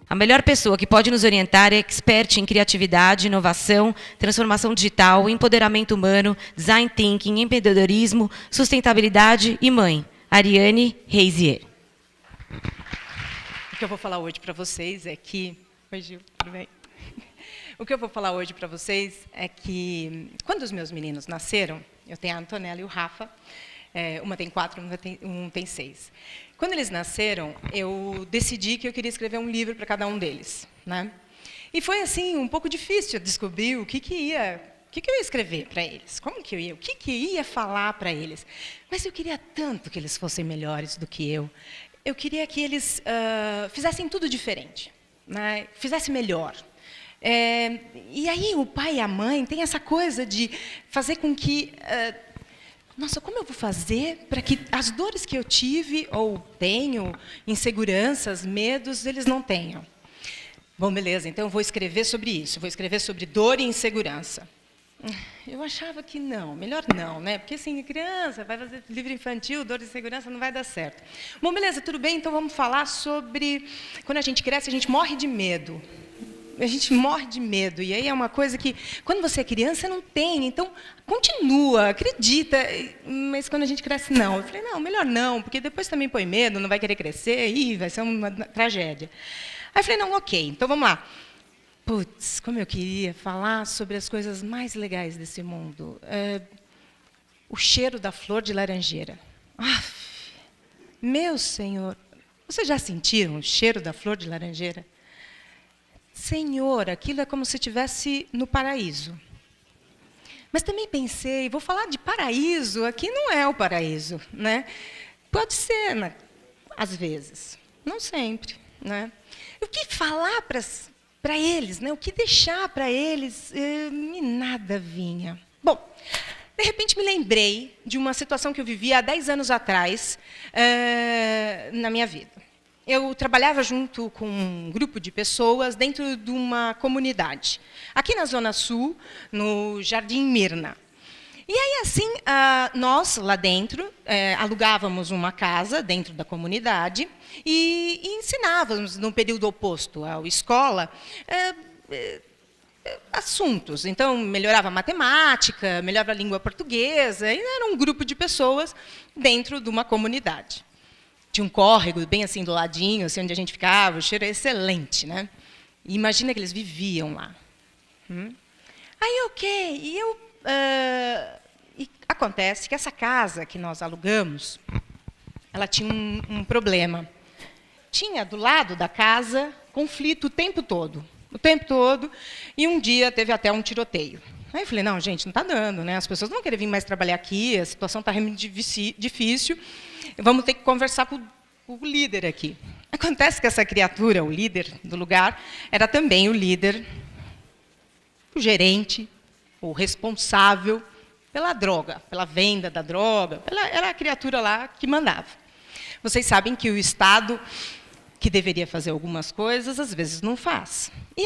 A melhor pessoa que pode nos orientar é expert em criatividade, inovação, transformação digital, empoderamento humano, design thinking, empreendedorismo, sustentabilidade e mãe, Ariane Reisier. O que eu vou falar hoje para vocês é que... Oi, Gil, tudo bem? O que eu vou falar hoje para vocês é que, quando os meus meninos nasceram, eu tenho a Antonella e o Rafa, uma tem 4, um tem 6. Quando eles nasceram, eu decidi que eu queria escrever um livro para cada um deles, né? E foi assim um pouco difícil descobrir o que eu ia escrever para eles, o que eu ia falar para eles. Mas eu queria tanto que eles fossem melhores do que eu. Eu queria que eles fizessem tudo diferente, né? Fizessem melhor. E aí o pai e a mãe têm essa coisa de fazer com que... nossa, como eu vou fazer para que as dores que eu tive ou tenho, inseguranças, medos, eles não tenham? Bom, beleza, então eu vou escrever sobre isso, vou escrever sobre dor e insegurança. Eu achava que não, melhor não, né? Porque assim, criança, vai fazer livro infantil, dor e insegurança, não vai dar certo. Bom, beleza, tudo bem, então vamos falar sobre... Quando a gente cresce, a gente morre de medo. A gente morre de medo, e aí é uma coisa que, quando você é criança, não tem, então continua, acredita, mas quando a gente cresce, não. Eu falei, não, melhor não, porque depois também põe medo, não vai querer crescer, e vai ser uma tragédia. Aí eu falei, não, ok, então vamos lá. Putz, como eu queria falar sobre as coisas mais legais desse mundo. O cheiro da flor de laranjeira. Meu Senhor, vocês já sentiram o cheiro da flor de laranjeira? Senhor, aquilo é como se estivesse no paraíso. Mas também pensei, vou falar de paraíso, aqui não é o paraíso, né? Pode ser, né? Às vezes, não sempre, né? O que falar para eles, né? O que deixar para eles, e nada vinha. Bom, de repente me lembrei de uma situação que eu vivia há 10 anos atrás na minha vida. Eu trabalhava junto com um grupo de pessoas dentro de uma comunidade, aqui na Zona Sul, no Jardim Mirna. E aí, assim, nós, lá dentro, alugávamos uma casa dentro da comunidade e ensinávamos, no período oposto à escola, assuntos. Então, melhorava a matemática, melhorava a língua portuguesa, e era um grupo de pessoas dentro de uma comunidade. Tinha um córrego bem assim do ladinho, assim, onde a gente ficava, o cheiro é excelente, né? E imagina que eles viviam lá. Aí, ok, e acontece que essa casa que nós alugamos, ela tinha um problema. Tinha do lado da casa conflito o tempo todo, e um dia teve até um tiroteio. Aí eu falei, não, gente, não está dando, né? As pessoas não vão querer vir mais trabalhar aqui, a situação está realmente difícil, vamos ter que conversar com o líder aqui. Acontece que essa criatura, o líder do lugar, era também o líder, o gerente, o responsável pela droga, pela venda da droga, era a criatura lá que mandava. Vocês sabem que o Estado, que deveria fazer algumas coisas, às vezes não faz. E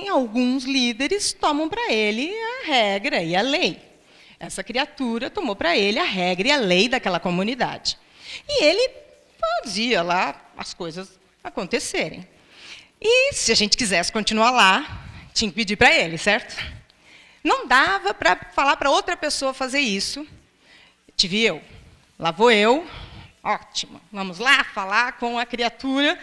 alguns líderes tomam para ele a regra e a lei. Essa criatura tomou para ele a regra e a lei daquela comunidade. E ele fazia lá as coisas acontecerem. E, se a gente quisesse continuar lá, tinha que pedir para ele, certo? Não dava para falar para outra pessoa fazer isso. Tive eu. Lá vou eu. Ótimo. Vamos lá falar com a criatura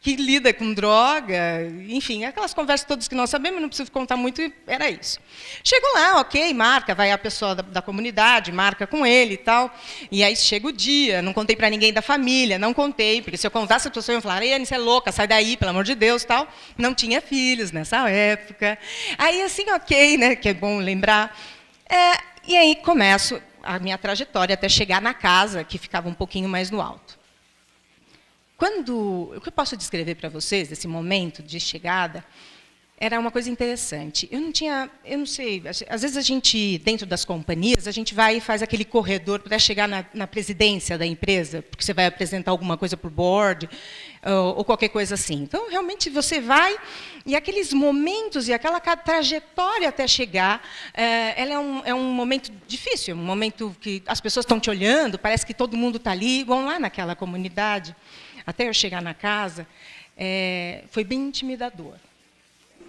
que lida com droga, enfim, aquelas conversas todas que nós sabemos, não preciso contar muito, era isso. Chego lá, ok, marca, vai a pessoa da comunidade, marca com ele e tal, e aí chega o dia, não contei para ninguém da família, não contei, porque se eu contasse, as pessoas iam falar, Ariane, você é louca, sai daí, pelo amor de Deus, tal. Não tinha filhos nessa época. Aí, assim, ok, né, que é bom lembrar. E aí começo a minha trajetória até chegar na casa, que ficava um pouquinho mais no alto. O que eu posso descrever para vocês desse momento de chegada era uma coisa interessante. Eu não sei, às vezes a gente, dentro das companhias, a gente vai e faz aquele corredor para chegar na presidência da empresa, porque você vai apresentar alguma coisa para o board, ou qualquer coisa assim. Então, realmente, você vai, e aqueles momentos e aquela trajetória até chegar, ela é um momento difícil, um momento que as pessoas estão te olhando, parece que todo mundo está ali, igual lá naquela comunidade. até eu chegar na casa, foi bem intimidador,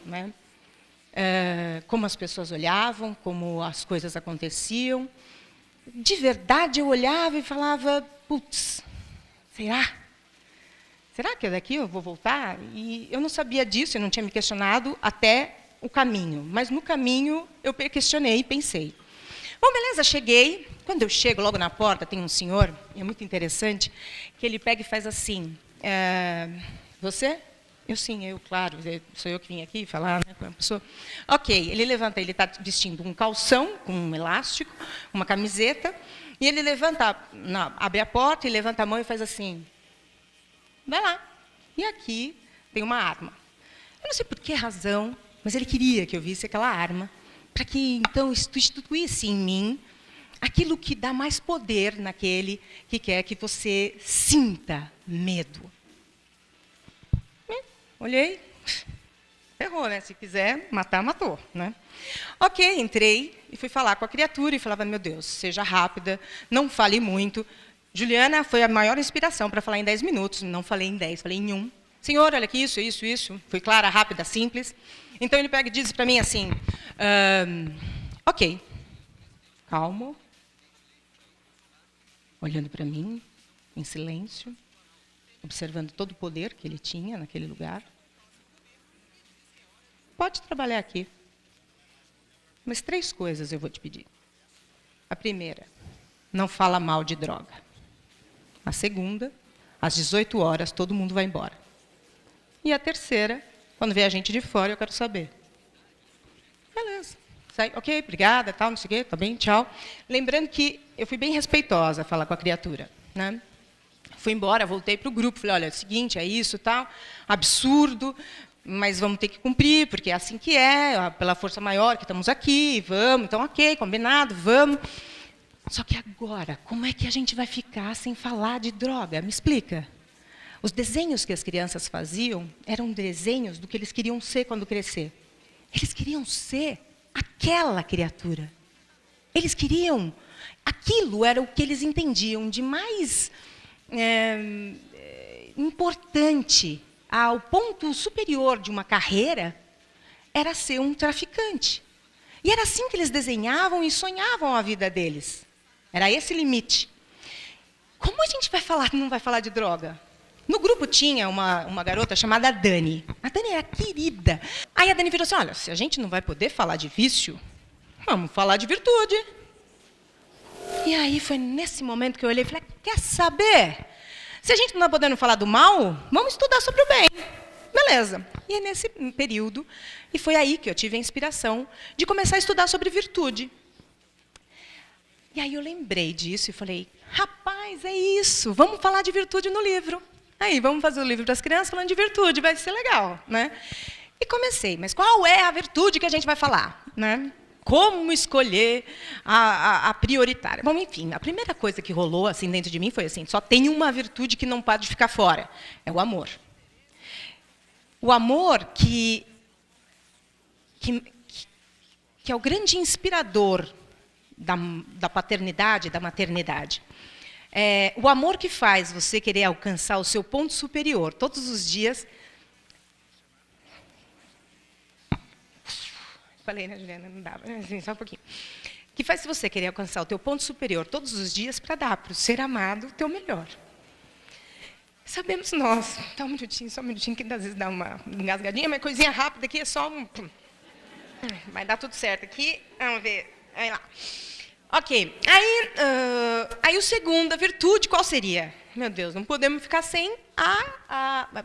né? Como as pessoas olhavam, como as coisas aconteciam. De verdade, eu olhava e falava, putz, será? Será que daqui eu vou voltar? E eu não sabia disso, eu não tinha me questionado até o caminho. Mas no caminho eu questionei e pensei. Bom, beleza, cheguei. Quando eu chego, logo na porta, tem um senhor, e é muito interessante, que ele pega e faz assim, você? Eu sim, claro, sou eu que vim aqui falar, né, com a pessoa. Ok, ele levanta, ele está vestindo um calção com um elástico, uma camiseta, e ele levanta, abre a porta e levanta a mão e faz assim, vai lá. E aqui tem uma arma. Eu não sei por que razão, mas ele queria que eu visse aquela arma, para que, então, instituísse em mim aquilo que dá mais poder naquele que quer que você sinta medo. Olhei, errou, né? Se quiser matar, matou, né? Ok, entrei e fui falar com a criatura e falava, meu Deus, seja rápida, não fale muito. Juliana foi a maior inspiração para falar em 10 minutos, não falei em 10, falei em 1. Senhor, olha aqui, isso. Fui clara, rápida, simples. Então ele pega e diz para mim assim, ok, calmo, olhando para mim, em silêncio, observando todo o poder que ele tinha naquele lugar. Pode trabalhar aqui. Mas 3 coisas eu vou te pedir. A primeira, não fala mal de droga. A segunda, às 18 horas, todo mundo vai embora. E a terceira, quando vier a gente de fora, eu quero saber. Beleza. Sai, ok, obrigada, tal, não sei o quê, tá bem, tchau. Lembrando que eu fui bem respeitosa a falar com a criatura, né? Fui embora, voltei para o grupo, falei, olha, é o seguinte, é isso, tal, absurdo, mas vamos ter que cumprir, porque é assim que é, pela força maior que estamos aqui, vamos, então ok, combinado, vamos. Só que agora, como é que a gente vai ficar sem falar de droga? Me explica. Os desenhos que as crianças faziam eram desenhos do que eles queriam ser quando crescer. Eles queriam ser aquela criatura. Eles queriam, aquilo era o que eles entendiam de mais importante, ao ponto superior de uma carreira, era ser um traficante. E era assim que eles desenhavam e sonhavam a vida deles. Era esse limite. Como a gente vai falar, não vai falar de droga? No grupo tinha uma garota chamada Dani. A Dani era querida. Aí a Dani virou assim, olha, se a gente não vai poder falar de vício, vamos falar de virtude. E aí foi nesse momento que eu olhei e falei, quer saber? Se a gente não está podendo falar do mal, vamos estudar sobre o bem. Beleza. E é nesse período, e foi aí que eu tive a inspiração de começar a estudar sobre virtude. E aí eu lembrei disso e falei, rapaz, é isso, vamos falar de virtude no livro. Aí, vamos fazer o livro para as crianças falando de virtude, vai ser legal, né? E comecei, mas qual é a virtude que a gente vai falar, né? Como escolher a prioritária? Bom, enfim, a primeira coisa que rolou assim dentro de mim foi assim, só tem uma virtude que não pode ficar fora, é o amor. O amor que é o grande inspirador da paternidade, da maternidade. O amor que faz você querer alcançar o seu ponto superior todos os dias. Falei, né, Juliana? Não dava. Assim, só um pouquinho. Que faz você querer alcançar o teu ponto superior todos os dias para dar para o ser amado o teu melhor. Sabemos nós. Só um minutinho, que às vezes dá uma engasgadinha, mas coisinha rápida aqui é só um... Vai dar tudo certo aqui. Vamos ver. Aí lá. Ok. Aí, a segunda virtude, qual seria? Meu Deus, não podemos ficar sem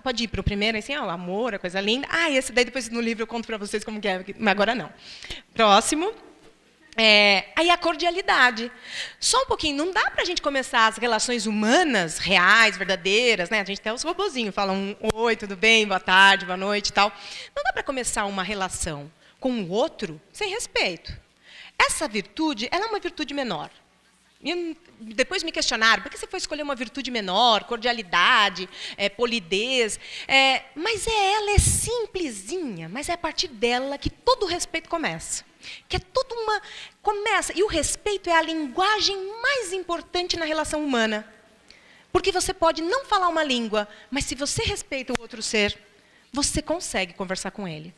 pode ir para o primeiro, assim, o amor, a coisa linda. Esse daí depois no livro eu conto para vocês como que é, mas agora não. Próximo. Aí a cordialidade. Só um pouquinho, não dá para a gente começar as relações humanas, reais, verdadeiras, né? A gente tem os robozinhos, falam oi, tudo bem, boa tarde, boa noite e tal. Não dá para começar uma relação com o outro sem respeito. Essa virtude, ela é uma virtude menor. E depois me questionaram, por que você foi escolher uma virtude menor, cordialidade, polidez? Mas ela é simplesinha, mas é a partir dela que todo o respeito começa. Que é toda uma... Começa, e o respeito é a linguagem mais importante na relação humana. Porque você pode não falar uma língua, mas se você respeita o outro ser, você consegue conversar com ele.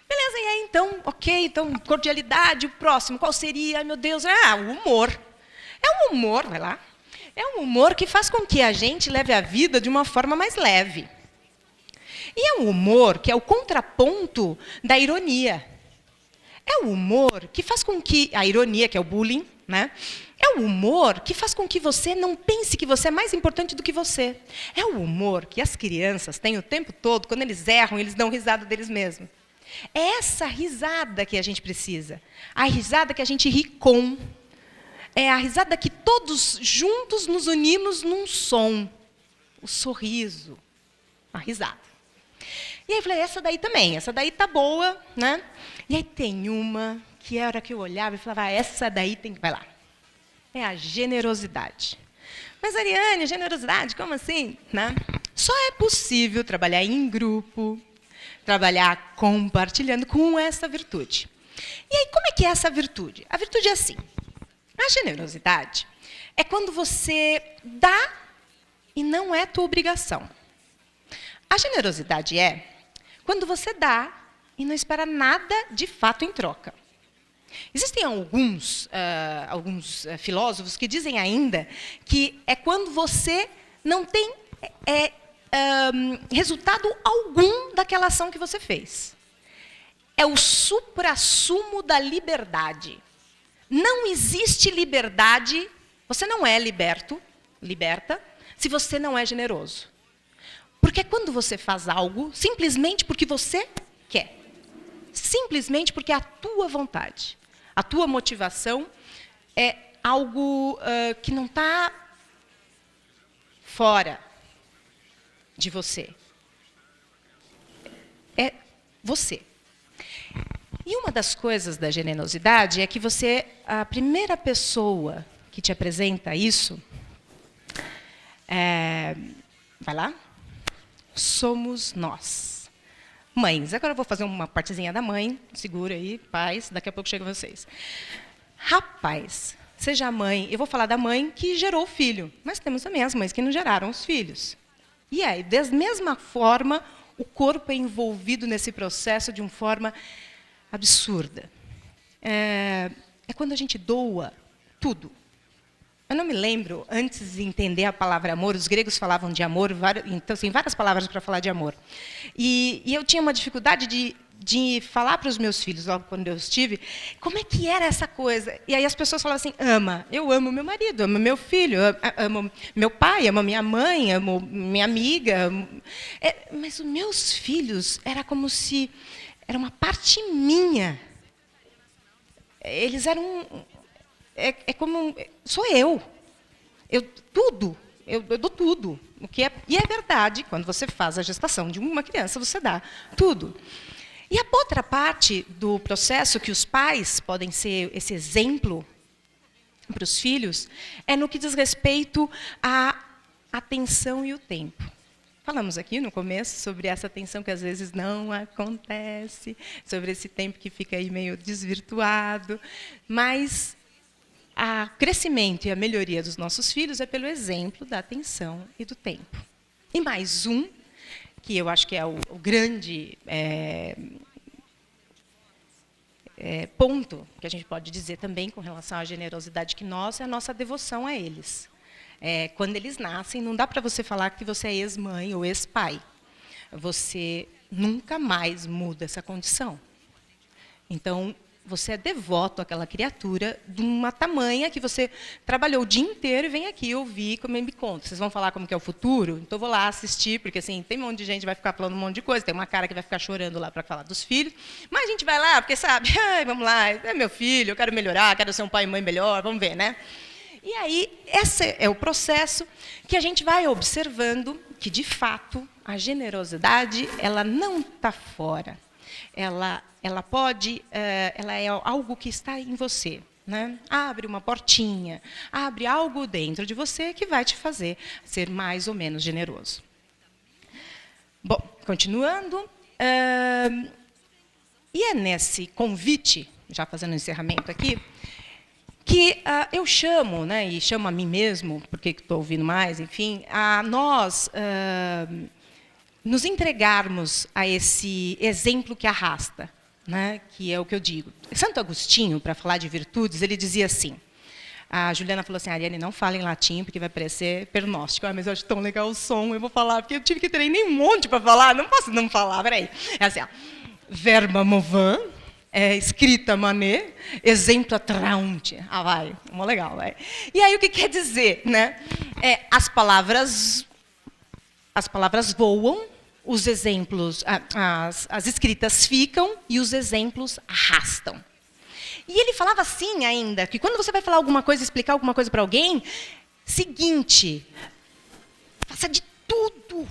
Beleza, e aí então, ok, então cordialidade, o próximo, qual seria? Ai, meu Deus, o humor. É um humor, vai lá, é um humor que faz com que a gente leve a vida de uma forma mais leve. E é um humor que é o contraponto da ironia. É o humor que faz com que, a ironia, que é o bullying, né? É o humor que faz com que você não pense que você é mais importante do que você. É o humor que as crianças têm o tempo todo, quando eles erram, eles dão risada deles mesmos. É essa risada que a gente precisa. A risada que a gente ri com. É a risada que todos juntos nos unimos num som. O sorriso. A risada. E aí eu falei, essa daí também, essa daí tá boa, né? E aí tem uma que a hora que eu olhava e falava, essa daí tem que... Vai lá. É a generosidade. Mas, Ariane, generosidade, como assim? Né? Só é possível trabalhar em grupo, trabalhar compartilhando com essa virtude. E aí, como é que é essa virtude? A virtude é assim. A generosidade é quando você dá e não é tua obrigação. A generosidade é quando você dá e não espera nada de fato em troca. Existem alguns filósofos que dizem ainda que é quando você não tem resultado algum daquela ação que você fez. É o suprassumo da liberdade. Não existe liberdade, você não é liberta, se você não é generoso. Porque quando você faz algo, simplesmente porque você quer. Simplesmente porque é a tua vontade. A tua motivação é algo que não está fora de você. É você. E uma das coisas da generosidade é que você, a primeira pessoa que te apresenta isso, vai lá, somos nós. Mães, agora eu vou fazer uma partezinha da mãe, segura aí, pais, daqui a pouco chega vocês. Rapaz, seja mãe, eu vou falar da mãe que gerou o filho, mas temos também as mães que não geraram os filhos. E aí, da mesma forma, o corpo é envolvido nesse processo de uma forma absurda. É quando a gente doa tudo. Eu não me lembro, antes de entender a palavra amor, os gregos falavam de amor, então, assim, várias palavras para falar de amor. E eu tinha uma dificuldade de falar para os meus filhos, logo quando eu estive, como é que era essa coisa. E aí as pessoas falavam assim, ama. Eu amo meu marido, amo meu filho, amo meu pai, amo minha mãe, amo minha amiga. Mas os meus filhos, era como se... Era uma parte minha. Eles eram... como... Sou eu. Eu dou tudo. E é verdade, quando você faz a gestação de uma criança, você dá tudo. E a outra parte do processo, que os pais podem ser esse exemplo para os filhos, é no que diz respeito à atenção e o tempo. Falamos aqui no começo sobre essa atenção que às vezes não acontece, sobre esse tempo que fica aí meio desvirtuado, mas o crescimento e a melhoria dos nossos filhos é pelo exemplo da atenção e do tempo. E mais um, que eu acho que é o grande ponto que a gente pode dizer também com relação à generosidade que nós, é a nossa devoção a eles. Quando eles nascem, não dá para você falar que você é ex-mãe ou ex-pai. Você nunca mais muda essa condição. Então, você é devoto àquela criatura de uma tamanha que você trabalhou o dia inteiro e vem aqui ouvir como ele me conta. Vocês vão falar como que é o futuro? Então, eu vou lá assistir, porque assim, tem um monte de gente que vai ficar falando um monte de coisa, tem uma cara que vai ficar chorando lá para falar dos filhos, mas a gente vai lá, porque sabe, vamos lá, é meu filho, eu quero melhorar, quero ser um pai e mãe melhor, vamos ver, né? E aí, esse é o processo que a gente vai observando que, de fato, a generosidade ela não está fora. Ela pode, ela é algo que está em você. Né? Abre uma portinha, abre algo dentro de você que vai te fazer ser mais ou menos generoso. Bom, continuando. E é nesse convite, já fazendo o encerramento aqui, que eu chamo, né, e chamo a mim mesmo, porque estou ouvindo mais, enfim, a nós nos entregarmos a esse exemplo que arrasta, né, que é o que eu digo. Santo Agostinho, para falar de virtudes, ele dizia assim, a Juliana falou assim, Ariane, não fala em latim, porque vai parecer pernóstico. Mas eu acho tão legal o som, eu vou falar, porque eu tive que treinar um monte para falar, não posso não falar, peraí. É assim, ó, verba movant, escrita mané, exemplo traunt. Ah, vai, muito legal, vai. E aí o que quer dizer, né? As palavras voam, os exemplos, as escritas ficam e os exemplos arrastam. E ele falava assim ainda, que quando você vai falar alguma coisa, explicar alguma coisa para alguém, seguinte, faça de tudo,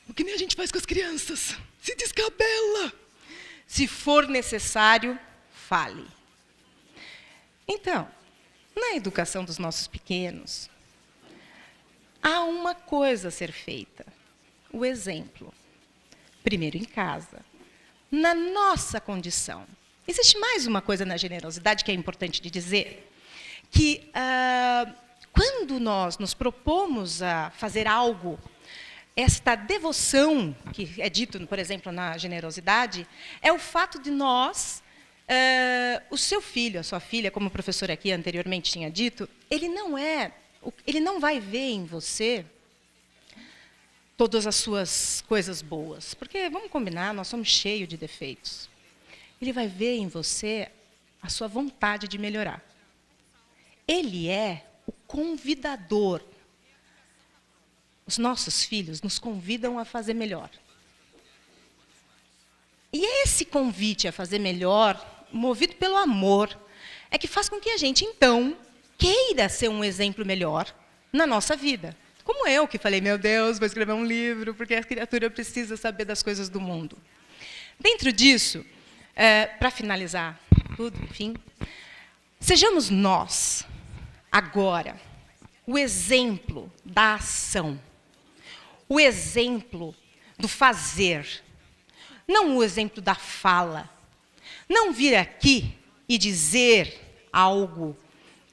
o que nem a gente faz com as crianças, se descabela. Se for necessário, fale. Então, na educação dos nossos pequenos, há uma coisa a ser feita, o exemplo. Primeiro em casa, na nossa condição. Existe mais uma coisa na generosidade que é importante de dizer, que quando nós nos propomos a fazer algo, esta devoção, que é dito, por exemplo, na generosidade, é o fato de nós, o seu filho, a sua filha, como o professor aqui anteriormente tinha dito, ele não vai ver em você todas as suas coisas boas, porque, vamos combinar, nós somos cheios de defeitos. Ele vai ver em você a sua vontade de melhorar. Ele é o convidador. Os nossos filhos nos convidam a fazer melhor. E esse convite a fazer melhor, movido pelo amor, é que faz com que a gente, então, queira ser um exemplo melhor na nossa vida. Como eu, que falei, meu Deus, vou escrever um livro, porque a criatura precisa saber das coisas do mundo. Dentro disso, para finalizar tudo, enfim, sejamos nós, agora, o exemplo da ação, o exemplo do fazer, não o exemplo da fala. Não vir aqui e dizer algo,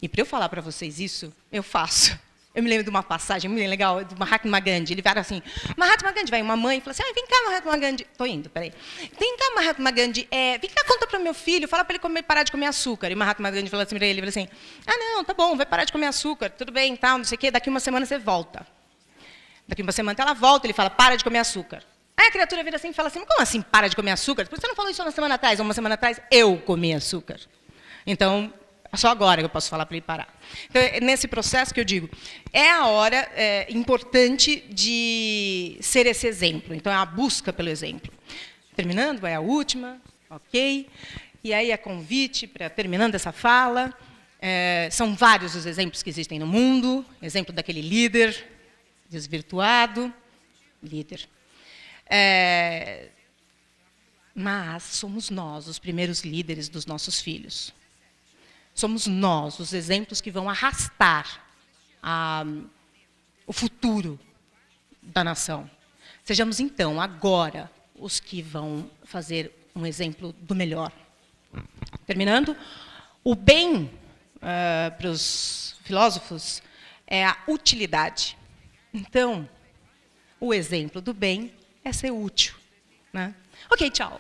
e para eu falar para vocês isso, eu faço. Eu me lembro de uma passagem muito legal, do Mahatma Gandhi. Ele fala assim, Mahatma Gandhi, vai uma mãe e fala assim, vem cá, Mahatma Gandhi. Estou indo, peraí. Vem cá, Mahatma Gandhi, vem cá, conta para o meu filho, fala para ele parar de comer açúcar. E Mahatma Gandhi fala assim para ele, não, tá bom, vai parar de comer açúcar, tudo bem, tal, não sei o quê, daqui uma semana você volta. Daqui uma semana ela volta, ele fala, para de comer açúcar. Aí a criatura vira assim e fala assim, como assim, para de comer açúcar? Por que você não falou isso uma semana atrás? Uma semana atrás, eu comi açúcar. Então, só agora que eu posso falar para ele parar. Então, é nesse processo que eu digo, é a hora importante de ser esse exemplo. Então, é a busca pelo exemplo. Terminando, vai a última, ok? E aí, a convite para, terminando essa fala, são vários os exemplos que existem no mundo. Exemplo daquele líder desvirtuado, líder. Mas somos nós os primeiros líderes dos nossos filhos. Somos nós os exemplos que vão arrastar o futuro da nação. Sejamos, então, agora, os que vão fazer um exemplo do melhor. Terminando, o bem, para os filósofos, é a utilidade. Então, o exemplo do bem é ser útil, né? Ok, tchau.